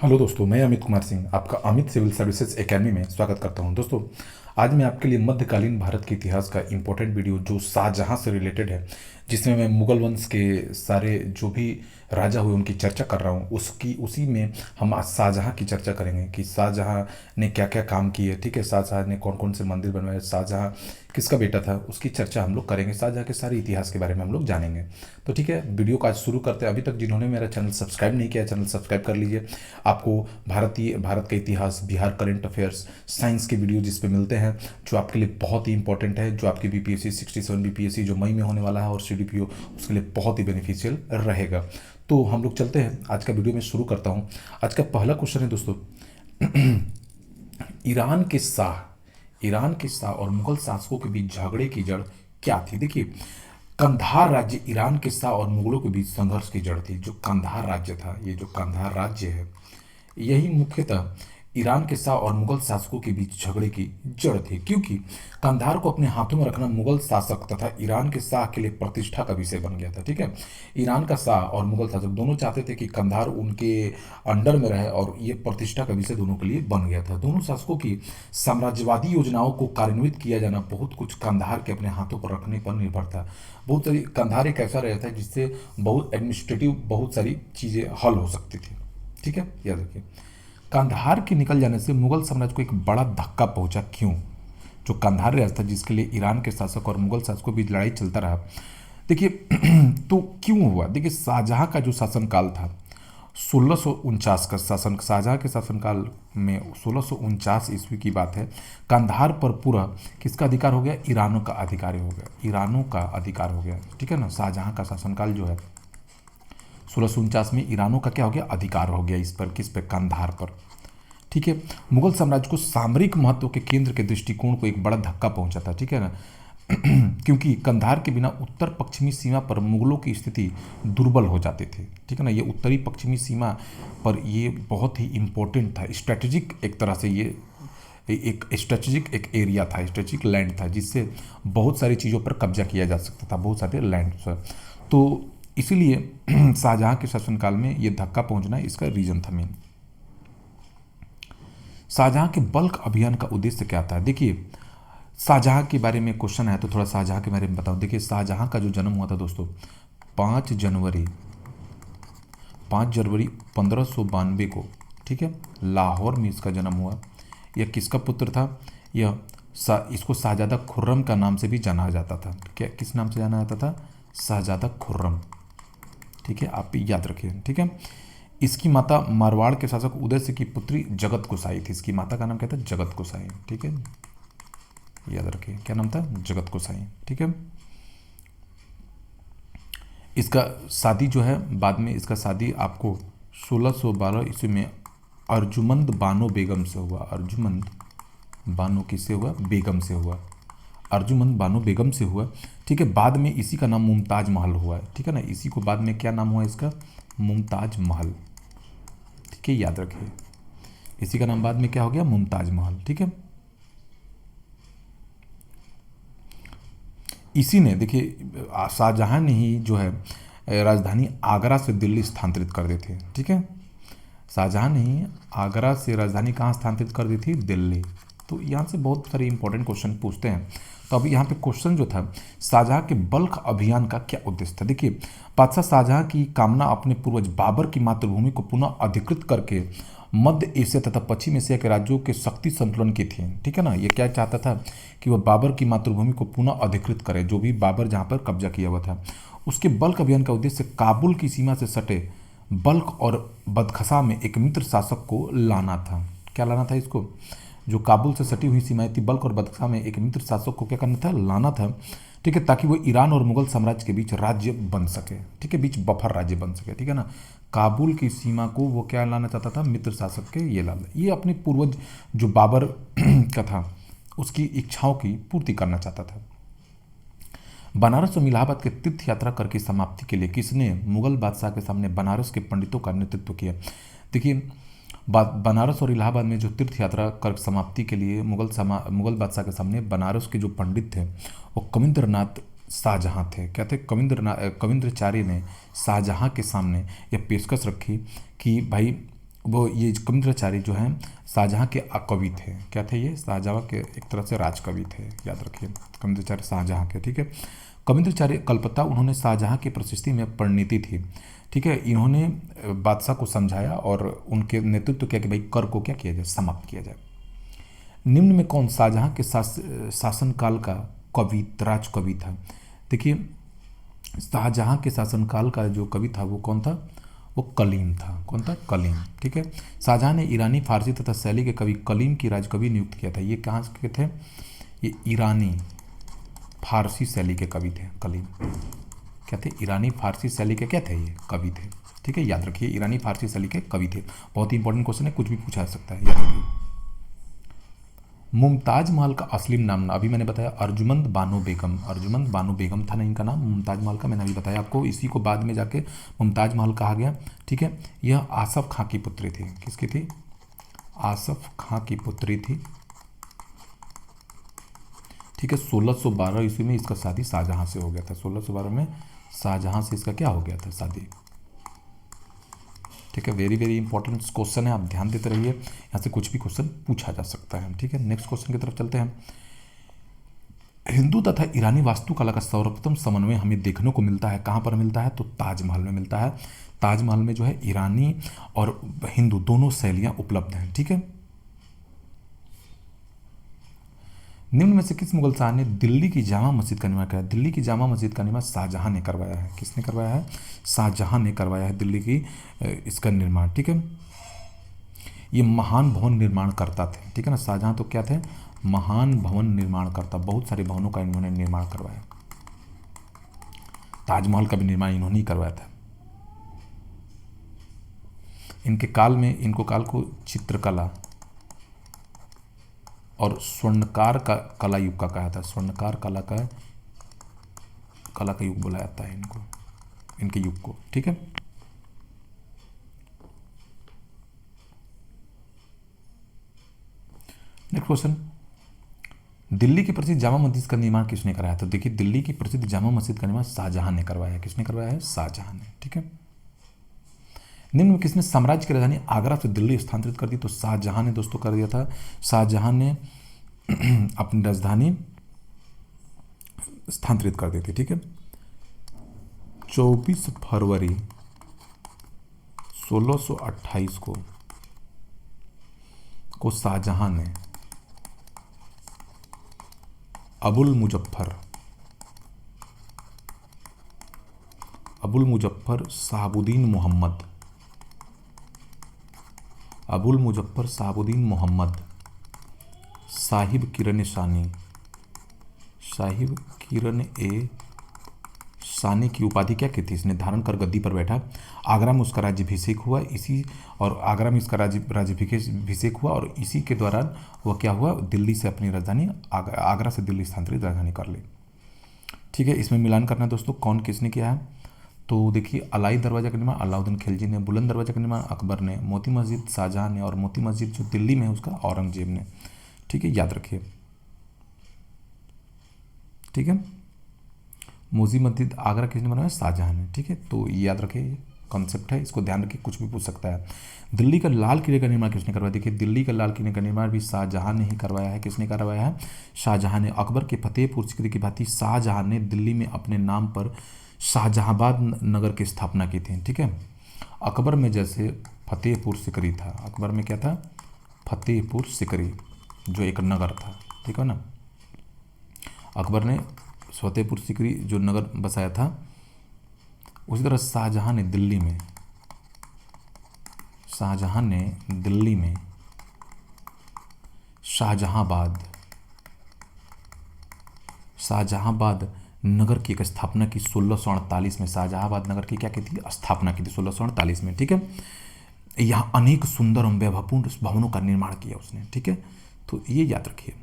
Hello दोस्तों, मैं अमित कुमार सिंह आपका अमित सिविल सर्विसेज एकेडमी में स्वागत करता हूं। दोस्तों, आज मैं आपके लिए मध्यकालीन भारत के इतिहास का इम्पोर्टेंट वीडियो जो शाहजहां से रिलेटेड है, जिसमें मैं मुगल वंश के सारे जो भी राजा हुए उनकी चर्चा कर रहा हूं। उसकी उसी में हम आज शाहजहां की चर्चा करेंगे कि शाहजहां ने क्या क्या काम किए। ठीक है, शाहजहां ने कौन कौन से मंदिर बनवाए, शाहजहां किसका बेटा था, उसकी चर्चा हम लोग करेंगे। शाहजहां के सारे इतिहास के बारे में हम लोग जानेंगे। तो ठीक है, वीडियो को आज शुरू करते हैं। अभी तक जिन्होंने मेरा चैनल सब्सक्राइब नहीं किया, चैनल सब्सक्राइब कर लीजिए। आपको भारत का इतिहास, बिहार करंट अफेयर्स, साइंस के वीडियो जिस पे मिलते हैं, जो आपके लिए बहुत ही इंपॉर्टेंट है, जो आपकी बीपीएससी 67 बीपीएससी जो मई में होने वाला है और सीडीपीओ, उसके लिए बहुत ही बेनिफिशियल रहेगा। तो हम लोग चलते हैं, आज का वीडियो में शुरू करता हूँ। आज का पहला क्वेश्चन है दोस्तों, ईरान के शाह और मुगल शासकों के बीच झगड़े की जड़ क्या थी। देखिए, कंधार राज्य ईरान के शाह और मुगलों के बीच संघर्ष की जड़ थी। जो कंधार राज्य था, ये जो कंधार राज्य है, यही मुख्यतः ईरान के शाह और मुगल शासकों के बीच झगड़े की जड़ थी, क्योंकि कंधार को अपने हाथों में रखना मुगल शासक तथा ईरान के शाह के लिए प्रतिष्ठा का विषय बन गया था। ठीक है, ईरान का शाह और मुगल शासक दोनों चाहते थे कि कंधार उनके अंडर में रहे, और ये प्रतिष्ठा का विषय दोनों के लिए बन गया था। दोनों शासकों की साम्राज्यवादी योजनाओं को कार्यान्वित किया जाना बहुत कुछ कंधार के अपने हाथों पर रखने पर निर्भर था। बहुत सारी कंधार एक ऐसा रहता है जिससे बहुत एडमिनिस्ट्रेटिव बहुत सारी चीज़ें हल हो सकती थी। ठीक है, याद रखिए। कंधार के निकल जाने से मुगल साम्राज्य को एक बड़ा धक्का पहुंचा। क्यों? जो कंधार रियासत था, जिसके लिए ईरान के शासक और मुगल शासकों के बीच लड़ाई चलता रहा, देखिए तो क्यों हुआ। देखिए, शाहजहां का जो शासनकाल था, 1649 का शासन, शाहजहां के शासनकाल में 1649 ईस्वी की बात है। कंधार पर पूरा किसका अधिकार हो गया? ईरानों का अधिकार हो गया, ईरानों का अधिकार हो गया। ठीक है ना, शाहजहां का शासनकाल जो है 1649 में ईरानों का क्या हो गया? अधिकार हो गया इस पर, किस पे? कंधार पर। ठीक है, मुगल साम्राज्य को सामरिक महत्व के केंद्र के दृष्टिकोण को एक बड़ा धक्का पहुंचा था। ठीक है ना, क्योंकि कंधार के बिना उत्तर पश्चिमी सीमा पर मुगलों की स्थिति दुर्बल हो जाती थी। ठीक है ना, ये उत्तरी पश्चिमी सीमा पर ये बहुत ही इंपॉर्टेंट था, स्ट्रेटेजिक एक तरह से ये एक स्ट्रेटेजिक एक एरिया था, स्ट्रेटेजिक लैंड था, जिससे बहुत सारी चीज़ों पर कब्जा किया जा सकता था, बहुत सारे लैंड पर। तो इसीलिए शाहजहां के शासनकाल में ये धक्का पहुंचना इसका रीजन था मेन। शाहजहां के बल्क अभियान का उद्देश्य क्या था? देखिए, शाहजहां के बारे में क्वेश्चन है तो थोड़ा शाहजहां के बारे में बताओ। देखिए, शाहजहां का जो जन्म हुआ था दोस्तों 5 जनवरी 5 जनवरी 1592 को। ठीक है, लाहौर में इसका जन्म हुआ। यह किसका पुत्र था? यह इसको शाहजादा खुर्रम का नाम से भी जाना जाता था। क्या, किस नाम से जाना जाता था? शाहजादा खुर्रम। ठीक है, आप याद रखिए। ठीक है, इसकी माता मारवाड़ के शासक उदय सिंह की पुत्री जगत गोसाई थी। इसकी माता का नाम क्या था? जगत गोसाई। ठीक है, याद रखिए, क्या नाम था? जगत गोसाई। ठीक है, इसका शादी जो है, बाद में इसका शादी आपको 1612 ईस्वी में अर्जुमंद बानो बेगम से हुआ। अर्जुमंद बानो किससे हुआ? बेगम से हुआ। अर्जुमंद बानो बेगम से हुआ। ठीक है, बाद में इसी का नाम मुमताज महल हुआ है। ठीक है ना, इसी को बाद में क्या नाम हुआ इसका? मुमताज महल। ठीक है, याद रखिए, इसी का नाम बाद में क्या हो गया? मुमताज महल। ठीक है, इसी ने, देखिए, शाहजहां ने ही जो है राजधानी आगरा से दिल्ली स्थानांतरित कर दी थी। ठीक है, शाहजहां ने ही आगरा से राजधानी कहाँ स्थानांतरित कर दी थी? दिल्ली। तो यहाँ से बहुत सारे इंपॉर्टेंट क्वेश्चन पूछते हैं। तो अभी यहाँ पे क्वेश्चन जो था, शाहजहां के बल्ख अभियान का क्या उद्देश्य था? देखिए, बादशाह शाहजहां की कामना अपने पूर्वज बाबर की मातृभूमि को पुनः अधिकृत करके मध्य एशिया तथा पश्चिम एशिया के राज्यों के शक्ति संतुलन की थी। ठीक है ना, ये क्या चाहता था कि वह बाबर की मातृभूमि को पुनः अधिकृत करे, जो भी बाबर जहाँ पर कब्जा किया हुआ था। उसके बल्क अभियान का उद्देश्य काबुल की सीमा से सटे बल्क और बदखसा में एक मित्र शासक को लाना था। क्या लाना था इसको? जो काबुल से सटी हुई सीमाएं थी, बल्क और बदखसा में एक मित्र शासक को क्या करना था? लाना था। ठीक है, ताकि वो ईरान और मुगल साम्राज्य के बीच राज्य बन सके। ठीक है, बीच बफर राज्य बन सके। ठीक है ना, काबुल की सीमा को वो क्या लाना चाहता था? मित्र शासक के ये लाना, ये अपने पूर्वज जो बाबर का था उसकी इच्छाओं की पूर्ति करना चाहता था। बनारस और इलाहाबाद के तीर्थ यात्रा करके समाप्ति के लिए किसने मुगल बादशाह के सामने बनारस के पंडितों का नेतृत्व किया? देखिए, बनारस और इलाहाबाद में जो तीर्थ यात्रा कर समाप्ति के लिए मुगल बादशाह के सामने बनारस के जो पंडित थे वो कविंद्रनाथ शाहजहां थे। क्या थे? कविंद्राचार्य ने शाहजहां के सामने यह पेशकश रखी कि भाई वो ये कविंद्राचार्य जो हैं शाहजहाँ के कवि थे। क्या थे ये? शाहजहाँ के एक तरह से राजकवि थे, याद रखिए, कविंद्राचार्य शाहजहाँ के। ठीक है, कविंद्राचार्य कल्पता उन्होंने शाहजहाँ की प्रशस्ति में परिणति थी। ठीक है, इन्होंने बादशाह को समझाया और उनके नेतृत्व किया कि भाई कर को क्या किया जाए, समाप्त किया जाए। निम्न में कौन शाहजहाँ के शासनकाल का कवि, राजकवि था? देखिए, शाहजहाँ के शासनकाल का जो कवि था वो कौन था? वो कलीम था। कौन था? कलीम। ठीक है, शाहजहाँ ने ईरानी, फारसी तथा शैली के कवि कलीम की राजकवि नियुक्त किया था। ये कहाँ के थे? ये ईरानी फारसी शैली के कवि थे कलीम। क्या थे? ईरानी फारसी शैली के क्या थे? ये कवि थे। ठीक है, याद रखिए, ईरानी फारसी शैली के कवि थे। बहुत ही इंपॉर्टेंट क्वेश्चन है, कुछ भी पूछा जा सकता है, याद रखिए। मुमताज महल का असली नाम, अभी मैंने बताया अर्जुमंद बानो बेगम। अर्जुमंद बानो बेगम था ना इनका नाम, मुमताज महल का मैंने अभी बताया आपको। इसी को बाद में जाके मुमताज महल कहा गया। ठीक है, यह आसफ खां की पुत्री थी। किसकी थी? आसफ खां की पुत्री थी। ठीक है, 1612 ईस्वी में इसका शादी शाहजहां से हो गया था। 1612 में शाहजहां से इसका क्या हो गया था? शादी। ठीक है, वेरी वेरी इंपॉर्टेंट क्वेश्चन है, आप ध्यान देते रहिए, यहाँ से कुछ भी क्वेश्चन पूछा जा सकता है। ठीक है, नेक्स्ट क्वेश्चन की तरफ चलते हैं। हिंदू तथा ईरानी वास्तुकला का सर्वोत्तम समन्वय हमें देखने को मिलता है। कहाँ पर मिलता है? तो ताजमहल में मिलता है। ताजमहल में जो है ईरानी और हिंदू दोनों शैलियाँ उपलब्ध हैं। ठीक है, निम्न में से किस मुगल शाह ने दिल्ली की जामा मस्जिद का निर्माण कराया? दिल्ली की जामा मस्जिद का निर्माण शाहजहां ने करवाया है। किसने करवाया है? शाहजहां ने करवाया है दिल्ली की इसका निर्माण। ठीक है, ये महान भवन निर्माण करता थे। ठीक है ना, शाहजहां तो क्या थे? महान भवन निर्माण करता, बहुत सारे भवनों का इन्होंने निर्माण करवाया। ताजमहल का भी निर्माण इन्होंने ही करवाया था। इनके काल में, इनको काल को चित्रकला और स्वर्णकार का कला युग का कहा था। स्वर्णकार कला का युग बोला जाता है इनको, इनके युग को। ठीक है, नेक्स्ट क्वेश्चन, दिल्ली की प्रसिद्ध जामा मस्जिद का निर्माण किसने कराया? तो देखिए, दिल्ली की प्रसिद्ध जामा मस्जिद का निर्माण शाहजहां ने करवाया है। किसने करवाया है? शाहजहां ने। ठीक है, निम्न में किसने साम्राज्य की राजधानी आगरा से दिल्ली स्थानांतरित कर दी? तो शाहजहां ने दोस्तों कर दिया था। शाहजहां ने अपनी राजधानी स्थानांतरित कर दी थी। ठीक है, 24 फरवरी 1628 को शाहजहां ने अबुल मुजफ्फर साहबुद्दीन मोहम्मद साहिब किरण ए सानी की उपाधि क्या की थी? इसने धारण कर गद्दी पर बैठा। आगरा में उसका राज्याभिषेक हुआ, और इसी के दौरान वह क्या हुआ? दिल्ली से अपनी राजधानी आगरा से दिल्ली स्थानांतरित राजधानी कर ली। ठीक है, इसमें मिलान करना दोस्तों, कौन किसने किया है? तो देखिए, अलाई दरवाज़ा का निर्माण अलाउद्दीन खिलजी ने, बुलंद दरवाज़ा का निर्माण अकबर ने, मोती मस्जिद शाहजहां ने, और मोती मस्जिद जो दिल्ली में है उसका औरंगजेब ने। ठीक है, याद रखिए। ठीक है, मोती मस्जिद आगरा किसने बनवाया? शाहजहां ने। ठीक है, तो ये याद रखिए, कॉन्सेप्ट है, इसको ध्यान रखिए, कुछ भी पूछ सकता है। दिल्ली का लाल किले का निर्माण किसने करवाया? देखिए, दिल्ली का लाल किले का निर्माण भी शाहजहां ने ही करवाया है। किसने करवाया है? शाहजहां ने। अकबर के फतेहपुर सीकरी की भांति शाहजहां ने दिल्ली में अपने नाम पर शाहजहांबाद नगर की स्थापना की थी। ठीक है, अकबर में जैसे फतेहपुर सीकरी था, अकबर में क्या था? फतेहपुर सीकरी जो एक नगर था। ठीक है ना, अकबर ने फतेहपुर सीकरी जो नगर बसाया था, उसी तरह शाहजहां ने दिल्ली में शाहजहांबाद नगर की एक स्थापना की 1648 में। शाहजहांबाद नगर की क्या की थी? स्थापना की थी 1648 में। ठीक है, यहाँ अनेक सुंदर एवं वैभवपूर्ण भवनों का निर्माण किया उसने। ठीक है, तो ये याद रखिए।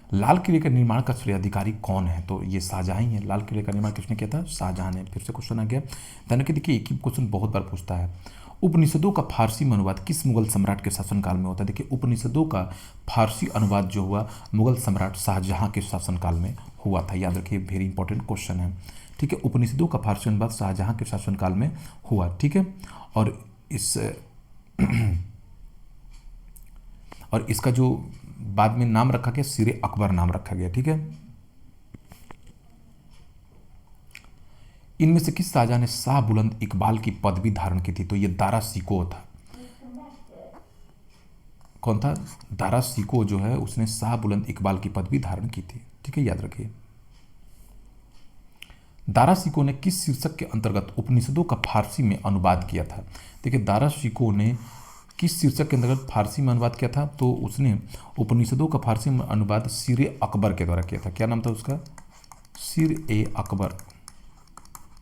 लाल किले के निर्माण का श्रेयाधिकारी कौन है? तो ये शाहजहां ही है। लाल किले का निर्माण किसने किया था? शाहजहां ने। फिर से क्वेश्चन आ गया, ध्यान रखिए। देखिए, एक ही क्वेश्चन बहुत बार पूछता है। उपनिषदों का फारसी में अनुवाद किस मुगल सम्राट के शासनकाल में होता है? देखिए, उपनिषदों का फारसी अनुवाद जो हुआ मुगल सम्राट शाहजहां के शासनकाल में हुआ था। याद रखिए, वेरी इंपॉर्टेंट क्वेश्चन है। ठीक है। उपनिषदों का फारसी अनुवाद शाहजहां के शासनकाल में हुआ, ठीक है। और इस और इसका जो बाद में नाम रखा गया सिरे अकबर नाम रखा गया, ठीक है। इनमें से किस शाहजहां ने शाह बुलंद इकबाल की पदवी धारण की थी? तो ये दारा सिको था। कौन था? दारा सिको जो है उसने शाह बुलंद इकबाल की पदवी धारण की थी, ठीक है, याद रखिए। दारा सिको ने किस शीर्षक के अंतर्गत उपनिषदों का फारसी में अनुवाद किया था? देखिए, दारा सिको ने किस शीर्षक के अंतर्गत फारसी में अनुवाद किया था? तो उसने उपनिषदों का फारसी में अनुवाद सिरे अकबर के द्वारा किया था। क्या नाम था उसका? सिर-ए अकबर,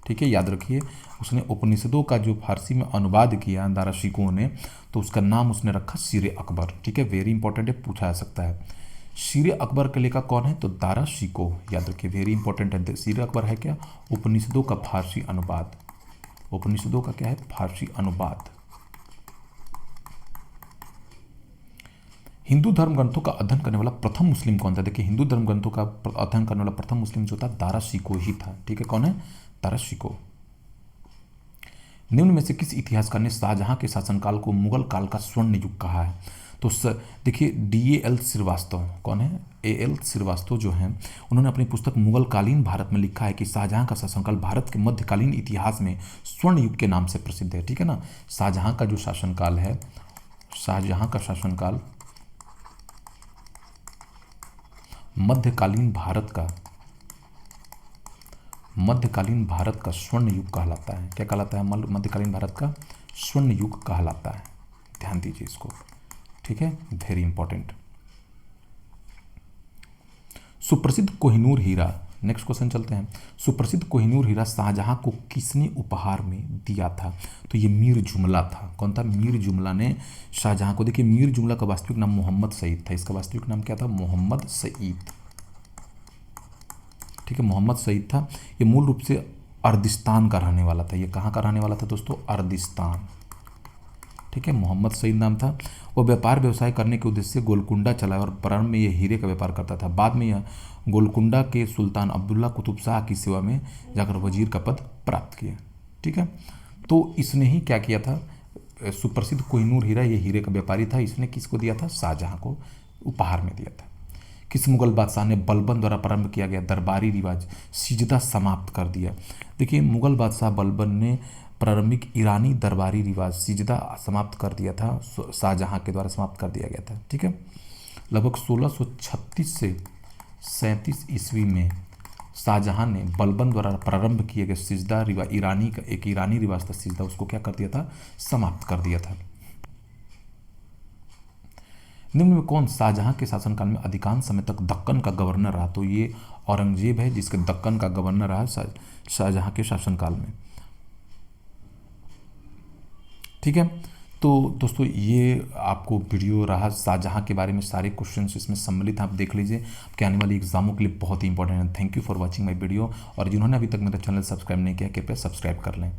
ठीक है, याद रखिए। उसने उपनिषदों का जो फारसी में अनुवाद किया दारा सिको ने, तो उसका नाम उसने रखा सिरे अकबर, ठीक है। वेरी इंपॉर्टेंट है, पूछा जा सकता है। सिरे अकबर का लेखक कौन है? तो दारा सिको, याद रखिए, वेरी इंपॉर्टेंट है। सिरे अकबर है क्या? उपनिषदों का फारसी अनुवाद। उपनिषदों का क्या है? फारसी अनुवाद। हिंदू धर्म ग्रंथों का अध्ययन करने वाला प्रथम मुस्लिम कौन था? देखिए, हिंदू धर्म ग्रंथों का अध्ययन करने वाला प्रथम मुस्लिम जो था दारा सिको ही था, ठीक है। कौन है? दारा सिको। निम्न में से किस इतिहासकार ने शाहजहां के शासनकाल को मुगल काल का स्वर्ण युग कहा है? तो देखिए, DAL श्रीवास्तव, कौन है? AL श्रीवास्तव जो हैं, उन्होंने अपनी पुस्तक मुगल कालीन भारत में लिखा है कि शाहजहां का शासनकाल भारत के मध्यकालीन इतिहास में स्वर्ण युग के नाम से प्रसिद्ध है, ठीक है ना। शाहजहां का जो शासनकाल है, शाहजहां का शासनकाल मध्यकालीन भारत का स्वर्ण युग कहलाता है। क्या कहलाता है? मध्यकालीन भारत का स्वर्ण युग कहलाता है। ध्यान दीजिए इसको, ठीक है, वेरी इंपॉर्टेंट। सुप्रसिद्ध कोहिनूर हीरा, नेक्स्ट क्वेश्चन चलते हैं। सुप्रसिद्ध कोहिनूर हीरा शाहजहां को किसने उपहार में दिया था? तो ये मीर जुमला था। कौन था? मीर जुमला ने शाहजहां को, देखिए, मीर जुमला का वास्तविक नाम मोहम्मद सईद था। इसका वास्तविक नाम क्या था? मोहम्मद सईद, ठीक है, मोहम्मद सईद था। ये मूल रूप से अर्दिस्तान का रहने वाला था। ये कहाँ का रहने वाला था दोस्तों? अर्दिस्तान, ठीक है। मोहम्मद सईद नाम था। वो व्यापार व्यवसाय करने के उद्देश्य से गोलकुंडा चलाया और प्रारंभ में यह हीरे का व्यापार करता था। बाद में यह गोलकुंडा के सुल्तान अब्दुल्ला कुतुब शाह की सेवा में जाकर वजीर का पद प्राप्त किया, ठीक है। तो इसने ही क्या किया था? सुप्रसिद्ध कोहिनूर हीरा, ये हीरे का व्यापारी था। इसने किसको दिया था? शाहजहां को उपहार में दिया था। किस मुगल बादशाह ने बलबन द्वारा प्रारंभ किया गया दरबारी रिवाज सिजदा समाप्त कर दिया? देखिए, मुगल बादशाह बलबन ने प्रारंभिक ईरानी दरबारी रिवाज सिजदा समाप्त कर दिया था। शाहजहां के द्वारा समाप्त कर दिया गया था, ठीक है। लगभग 1636 से 37 ईस्वी में शाहजहां ने बलबन द्वारा प्रारंभ किए गए सिजदा रिवाज, एक ईरानी रिवाज था सिजदा, उसको क्या कर दिया था? समाप्त कर दिया था। निम्न में कौन शाहजहां के शासनकाल में अधिकांश समय तक दक्कन का गवर्नर रहा? तो ये औरंगजेब है जिसके दक्कन का गवर्नर रहा शाहजहां के शासनकाल में, ठीक है। तो दोस्तों, ये आपको वीडियो रहा शाहजहां के बारे में, सारे क्वेश्चंस इसमें सम्मिलित हैं, आप देख लीजिए। आपके आने वाली एग्जामों के लिए बहुत ही इंपॉर्टेंट है। Thank you for watching my video. और जिन्होंने अभी तक मेरा चैनल सब्सक्राइब नहीं किया, कृपया सब्सक्राइब कर लें।